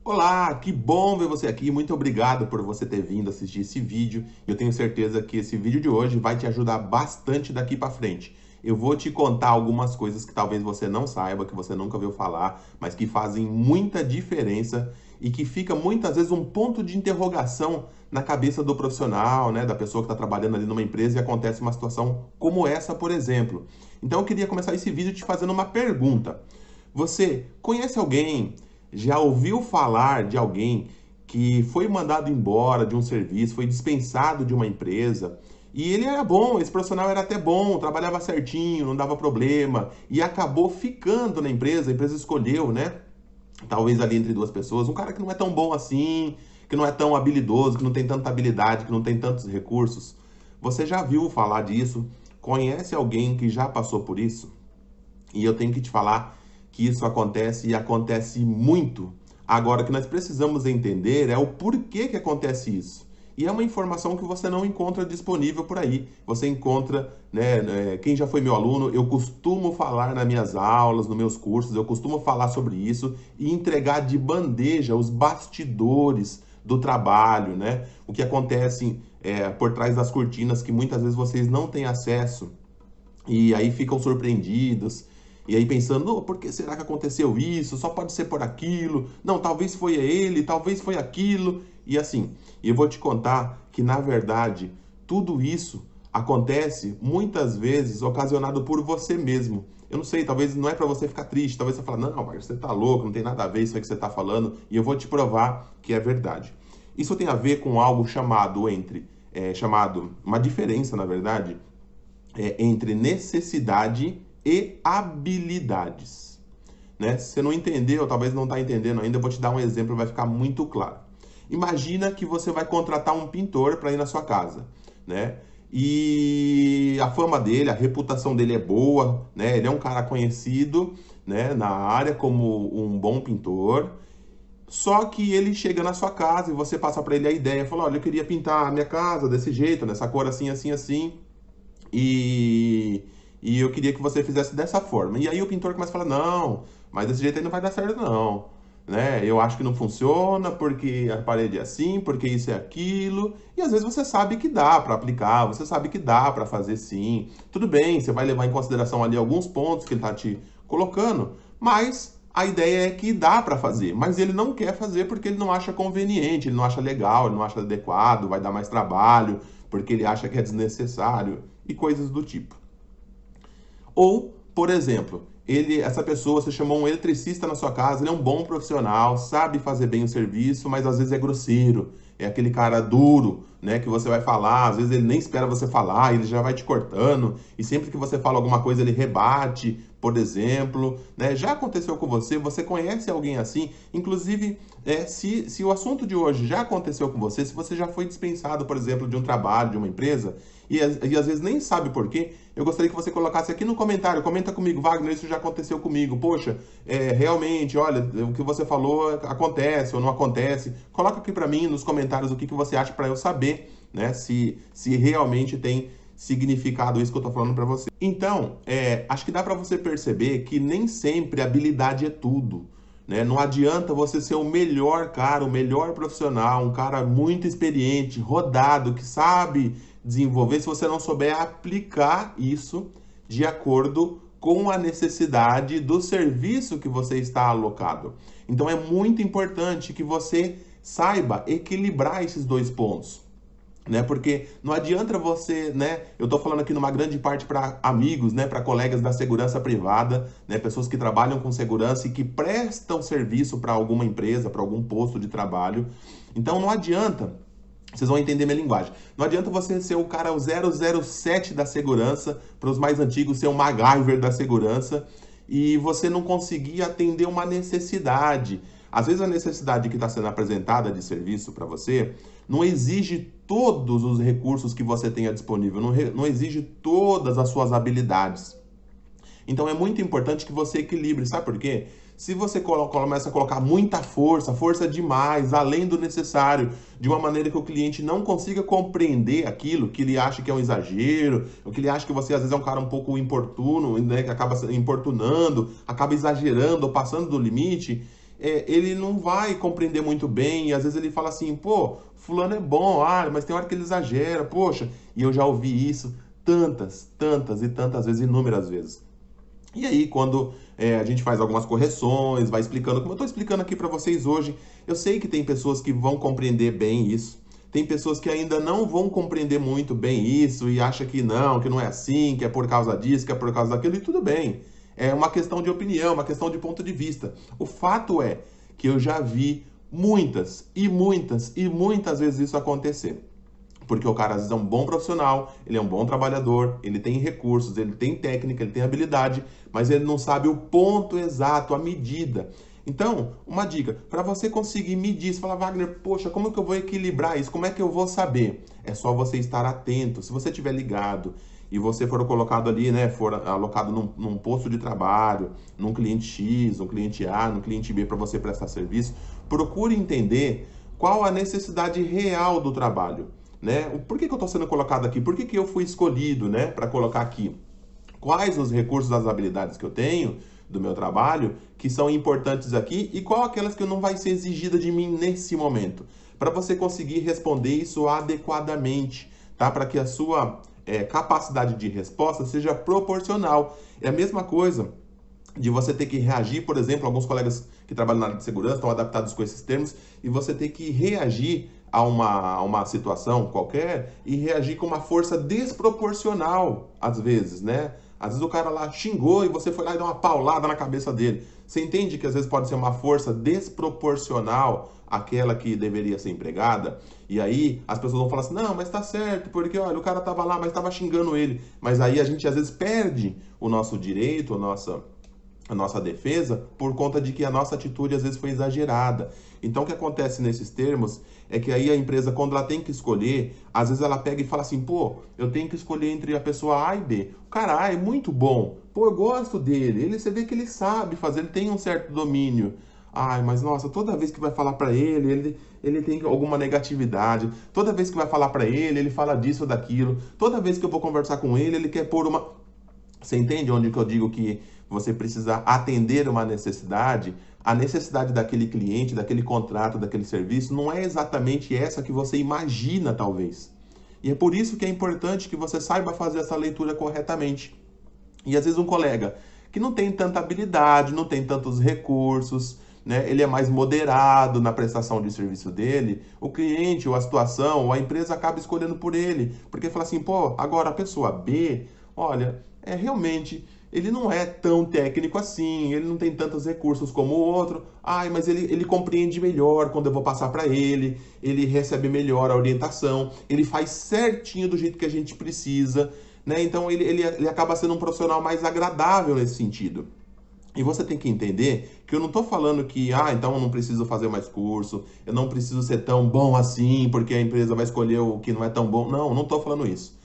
Olá, que bom ver você aqui. Muito obrigado por você ter vindo assistir esse vídeo. Eu tenho certeza que esse vídeo de hoje vai te ajudar bastante daqui para frente. Eu vou te contar algumas coisas que talvez você não saiba, que você nunca ouviu falar, mas que fazem muita diferença e que fica muitas vezes um ponto de interrogação na cabeça do profissional, né, da pessoa que está trabalhando ali numa empresa e acontece uma situação como essa, por exemplo. Então eu queria começar esse vídeo te fazendo uma pergunta. Você conhece alguém? Já ouviu falar de alguém que foi mandado embora de um serviço, foi dispensado de uma empresa, e ele era bom, esse profissional era até bom, trabalhava certinho, não dava problema, e acabou ficando na empresa, a empresa escolheu, né? Talvez ali entre duas pessoas, um cara que não é tão bom assim, que não é tão habilidoso, que não tem tanta habilidade, que não tem tantos recursos. Você já viu falar disso? Conhece alguém que já passou por isso? E eu tenho que te falar que isso acontece e acontece muito. Agora, o que nós precisamos entender é o porquê que acontece isso. E é uma informação que você não encontra disponível por aí. Você encontra, né, quem já foi meu aluno, eu costumo falar nas minhas aulas, nos meus cursos, eu costumo falar sobre isso e entregar de bandeja os bastidores do trabalho, né? O que acontece por trás das cortinas que muitas vezes vocês não têm acesso e aí ficam surpreendidos. E aí pensando, oh, por que será que aconteceu isso? Só pode ser por aquilo. Não, talvez foi ele, talvez foi aquilo. E assim, eu vou te contar que na verdade tudo isso acontece muitas vezes ocasionado por você mesmo. Eu não sei, talvez não é para você ficar triste, talvez você fale, não, Marcos, você tá louco, não tem nada a ver isso aí que você tá falando, e eu vou te provar que é verdade. Isso tem a ver com algo chamado uma diferença, na verdade, entre necessidade e habilidades. Né? Se você não entendeu, talvez não está entendendo ainda, eu vou te dar um exemplo, vai ficar muito claro. Imagina que você vai contratar um pintor para ir na sua casa, né? E a fama dele, a reputação dele é boa, né? Ele é um cara conhecido, né, na área como um bom pintor. Só que ele chega na sua casa e você passa para ele a ideia, fala, olha, eu queria pintar a minha casa desse jeito, nessa cor assim, assim, assim. E, e eu queria que você fizesse dessa forma. E aí o pintor começa a falar, não, mas desse jeito aí não vai dar certo não. Né? Eu acho que não funciona porque a parede é assim, porque isso é aquilo. E às vezes você sabe que dá para aplicar, você sabe que dá para fazer sim. Tudo bem, você vai levar em consideração ali alguns pontos que ele está te colocando, mas a ideia é que dá para fazer. Mas ele não quer fazer porque ele não acha conveniente, ele não acha legal, ele não acha adequado, vai dar mais trabalho, porque ele acha que é desnecessário e coisas do tipo. Ou, por exemplo, essa pessoa, você chamou um eletricista na sua casa, ele é um bom profissional, sabe fazer bem o serviço, mas às vezes é grosseiro, é aquele cara duro, né, que você vai falar, às vezes ele nem espera você falar, ele já vai te cortando, e sempre que você fala alguma coisa ele rebate, por exemplo, né? Já aconteceu com você? Você conhece alguém assim? Inclusive, se o assunto de hoje já aconteceu com você, se você já foi dispensado, por exemplo, de um trabalho, de uma empresa, e às vezes nem sabe por quê, eu gostaria que você colocasse aqui no comentário, comenta comigo, Wagner, isso já aconteceu comigo, poxa, realmente, olha, o que você falou acontece ou não acontece, coloca aqui para mim nos comentários o que você acha para eu saber, né, se realmente tem significado isso que eu tô falando para você. Então, acho que dá para você perceber que nem sempre habilidade é tudo. Né? Não adianta você ser o melhor cara, o melhor profissional, um cara muito experiente, rodado, que sabe desenvolver, se você não souber aplicar isso de acordo com a necessidade do serviço que você está alocado. Então é muito importante que você saiba equilibrar esses dois pontos. Né? Porque não adianta você, né? Eu estou falando aqui numa grande parte para amigos, né? Para colegas da segurança privada, né? Pessoas que trabalham com segurança e que prestam serviço para alguma empresa, para algum posto de trabalho. Então não adianta. Vocês vão entender minha linguagem. Não adianta você ser o cara o 007 da segurança, para os mais antigos ser o MacGyver da segurança, e você não conseguir atender uma necessidade. Às vezes a necessidade que está sendo apresentada de serviço para você não exige todos os recursos que você tenha disponível, não exige todas as suas habilidades. Então é muito importante que você equilibre, sabe por quê? Se você começa a colocar muita força, força demais, além do necessário, de uma maneira que o cliente não consiga compreender aquilo, que ele acha que é um exagero, ou que ele acha que você às vezes é um cara um pouco importuno, né, que acaba importunando, acaba exagerando ou passando do limite, ele não vai compreender muito bem, e às vezes ele fala assim, pô, fulano é bom, mas tem hora que ele exagera, poxa, e eu já ouvi isso tantas e tantas vezes, inúmeras vezes. E aí, quando a gente faz algumas correções, vai explicando, como eu estou explicando aqui para vocês hoje, eu sei que tem pessoas que vão compreender bem isso, tem pessoas que ainda não vão compreender muito bem isso e acham que não é assim, que é por causa disso, que é por causa daquilo, e tudo bem. É uma questão de opinião, uma questão de ponto de vista. O fato é que eu já vi muitas e muitas vezes isso acontecer. Porque o cara às vezes é um bom profissional, ele é um bom trabalhador, ele tem recursos, ele tem técnica, ele tem habilidade, mas ele não sabe o ponto exato, a medida. Então, uma dica, para você conseguir medir, você fala, Wagner, poxa, como que eu vou equilibrar isso? Como é que eu vou saber? É só você estar atento. Se você estiver ligado e você for colocado ali, né, for alocado num posto de trabalho, num cliente X, num cliente A, num cliente B para você prestar serviço, procure entender qual a necessidade real do trabalho. Né? Por que eu estou sendo colocado aqui? Por que eu fui escolhido, né, para colocar aqui? Quais os recursos, as habilidades que eu tenho do meu trabalho que são importantes aqui e qual aquelas que não vai ser exigida de mim nesse momento? Para você conseguir responder isso adequadamente, tá? Para que a sua capacidade de resposta seja proporcional. É a mesma coisa de você ter que reagir, por exemplo, alguns colegas que trabalham na área de segurança estão adaptados com esses termos, e você ter que reagir a uma situação qualquer e reagir com uma força desproporcional, às vezes, né? Às vezes o cara lá xingou e você foi lá e deu uma paulada na cabeça dele. Você entende que às vezes pode ser uma força desproporcional àquela que deveria ser empregada? E aí as pessoas vão falar assim, não, mas tá certo, porque olha, o cara tava lá, mas tava xingando ele. Mas aí a gente às vezes perde o nosso direito, a nossa defesa, por conta de que a nossa atitude às vezes foi exagerada. Então o que acontece nesses termos é que aí a empresa, quando ela tem que escolher, às vezes ela pega e fala assim, pô, eu tenho que escolher entre a pessoa A e B. O cara A é muito bom, pô, eu gosto dele, você vê que ele sabe fazer, ele tem um certo domínio. Ai, mas nossa, toda vez que vai falar para ele tem alguma negatividade. Toda vez que vai falar para ele fala disso ou daquilo. Toda vez que eu vou conversar com ele quer pôr uma... Você entende onde que eu digo que você precisa atender uma necessidade? A necessidade daquele cliente, daquele contrato, daquele serviço, não é exatamente essa que você imagina, talvez. E é por isso que é importante que você saiba fazer essa leitura corretamente. E às vezes um colega que não tem tanta habilidade, não tem tantos recursos, né? Ele é mais moderado na prestação de serviço dele, o cliente, ou a situação, ou a empresa acaba escolhendo por ele. Porque fala assim, pô, agora a pessoa B, olha, realmente, ele não é tão técnico assim, ele não tem tantos recursos como o outro. Ai, mas ele compreende melhor quando eu vou passar para ele recebe melhor a orientação, ele faz certinho do jeito que a gente precisa, né? Então ele acaba sendo um profissional mais agradável nesse sentido. E você tem que entender que eu não estou falando que, então eu não preciso fazer mais curso, eu não preciso ser tão bom assim, porque a empresa vai escolher o que não é tão bom. Não, não estou falando isso.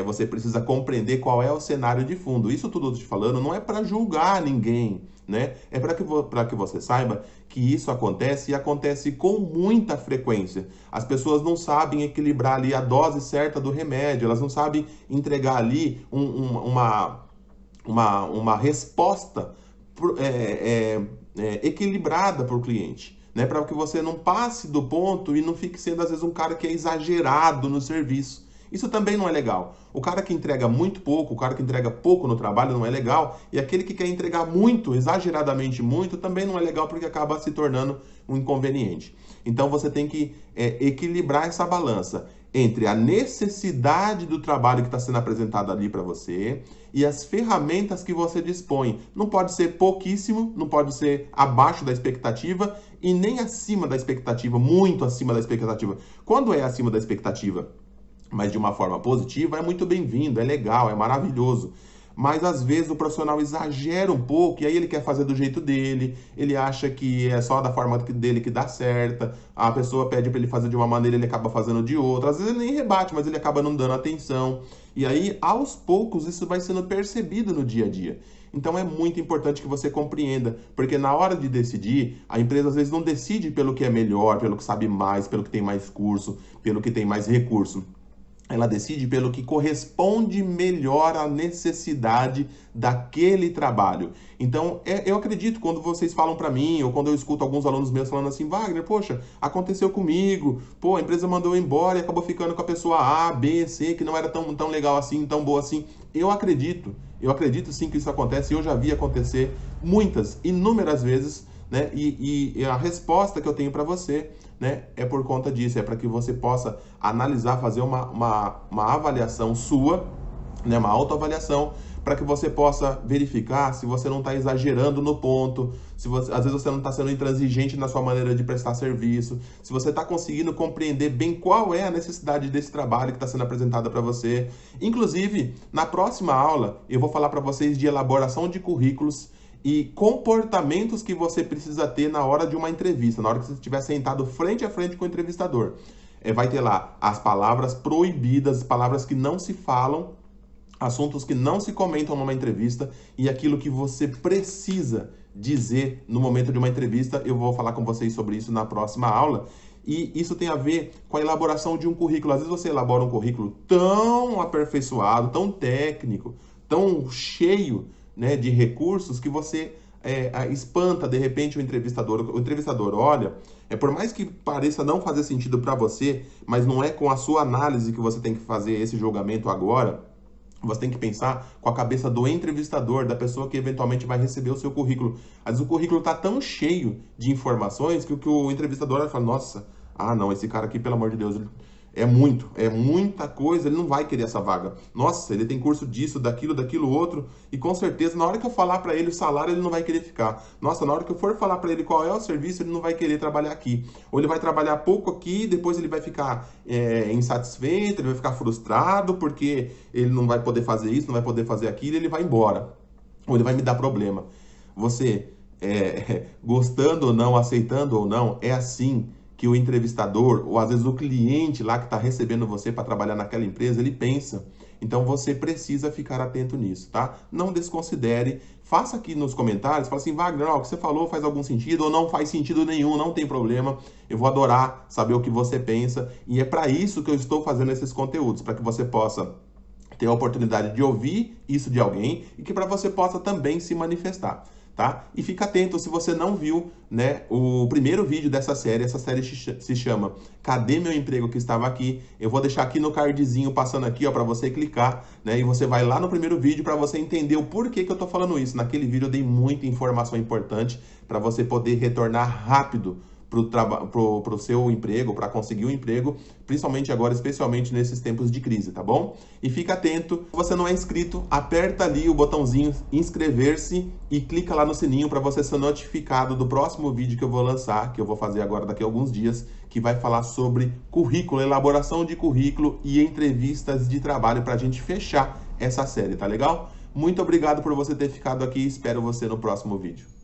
Você precisa compreender qual é o cenário de fundo. Isso tudo que eu estou te falando não é para julgar ninguém, né? É para que você saiba que isso acontece e acontece com muita frequência. As pessoas não sabem equilibrar ali a dose certa do remédio, elas não sabem entregar ali uma resposta equilibrada para o cliente, né? Para que você não passe do ponto e não fique sendo, às vezes, um cara que é exagerado no serviço. Isso também não é legal. O cara que entrega muito pouco, o cara que entrega pouco no trabalho não é legal, e aquele que quer entregar muito, exageradamente muito, também não é legal, porque acaba se tornando um inconveniente. Então você tem que equilibrar essa balança entre a necessidade do trabalho que está sendo apresentado ali para você e as ferramentas que você dispõe. Não pode ser pouquíssimo, não pode ser abaixo da expectativa e nem acima da expectativa, muito acima da expectativa. Quando é acima da expectativa, mas de uma forma positiva, é muito bem-vindo, é legal, é maravilhoso. Mas às vezes o profissional exagera um pouco e aí ele quer fazer do jeito dele, ele acha que é só da forma dele que dá certa, a pessoa pede para ele fazer de uma maneira, ele acaba fazendo de outra. Às vezes ele nem rebate, mas ele acaba não dando atenção. E aí, aos poucos, isso vai sendo percebido no dia a dia. Então é muito importante que você compreenda, porque na hora de decidir, a empresa às vezes não decide pelo que é melhor, pelo que sabe mais, pelo que tem mais curso, pelo que tem mais recurso. ela decide pelo que corresponde melhor à necessidade daquele trabalho. Então, eu acredito quando vocês falam para mim, ou quando eu escuto alguns alunos meus falando assim, Wagner, poxa, aconteceu comigo, pô, a empresa mandou eu embora e acabou ficando com a pessoa A, B, C, que não era tão legal assim, tão boa assim. Eu acredito sim que isso acontece, eu já vi acontecer muitas, inúmeras vezes, né? E a resposta que eu tenho para você, né, é por conta disso, é para que você possa analisar, fazer uma avaliação sua, né, uma autoavaliação, para que você possa verificar se você não está exagerando no ponto, se você, às vezes você não está sendo intransigente na sua maneira de prestar serviço, se você está conseguindo compreender bem qual é a necessidade desse trabalho que está sendo apresentado para você. Inclusive, na próxima aula, eu vou falar para vocês de elaboração de currículos e comportamentos que você precisa ter na hora de uma entrevista, na hora que você estiver sentado frente a frente com o entrevistador. Vai ter lá as palavras proibidas, palavras que não se falam, assuntos que não se comentam numa entrevista e aquilo que você precisa dizer no momento de uma entrevista. Eu vou falar com vocês sobre isso na próxima aula. E isso tem a ver com a elaboração de um currículo. Às vezes você elabora um currículo tão aperfeiçoado, tão técnico, tão cheio, né, de recursos que você espanta de repente o entrevistador. O entrevistador olha, por mais que pareça não fazer sentido para você, mas não é com a sua análise que você tem que fazer esse julgamento agora. Você tem que pensar com a cabeça do entrevistador, da pessoa que eventualmente vai receber o seu currículo. Às vezes o currículo está tão cheio de informações que o entrevistador vai falar, nossa, não, esse cara aqui, pelo amor de Deus, é muita coisa, ele não vai querer essa vaga. Nossa, ele tem curso disso, daquilo outro, e com certeza, na hora que eu falar para ele o salário, ele não vai querer ficar. Nossa, na hora que eu for falar para ele qual é o serviço, ele não vai querer trabalhar aqui. Ou ele vai trabalhar pouco aqui, depois ele vai ficar insatisfeito, ele vai ficar frustrado, porque ele não vai poder fazer isso, não vai poder fazer aquilo, e ele vai embora. Ou ele vai me dar problema. Você, gostando ou não, aceitando ou não, é assim que o entrevistador, ou às vezes o cliente lá que está recebendo você para trabalhar naquela empresa, ele pensa. Então você precisa ficar atento nisso, tá? Não desconsidere, faça aqui nos comentários, fala assim, Wagner, o que você falou faz algum sentido ou não faz sentido nenhum, não tem problema. Eu vou adorar saber o que você pensa e é para isso que eu estou fazendo esses conteúdos, para que você possa ter a oportunidade de ouvir isso de alguém e que para você possa também se manifestar. Tá? E fica atento se você não viu, né, o primeiro vídeo dessa série. Essa série se chama Cadê Meu Emprego que Estava Aqui? Eu vou deixar aqui no cardzinho passando aqui, ó, para você clicar, né, e você vai lá no primeiro vídeo para você entender o porquê que eu tô falando isso. Naquele vídeo eu dei muita informação importante para você poder retornar rápido pro seu emprego, para conseguir um emprego, principalmente agora, especialmente nesses tempos de crise, tá bom? E fica atento, se você não é inscrito, aperta ali o botãozinho inscrever-se e clica lá no sininho para você ser notificado do próximo vídeo que eu vou lançar, que eu vou fazer agora daqui a alguns dias, que vai falar sobre currículo, elaboração de currículo e entrevistas de trabalho para a gente fechar essa série, tá legal? Muito obrigado por você ter ficado aqui, espero você no próximo vídeo.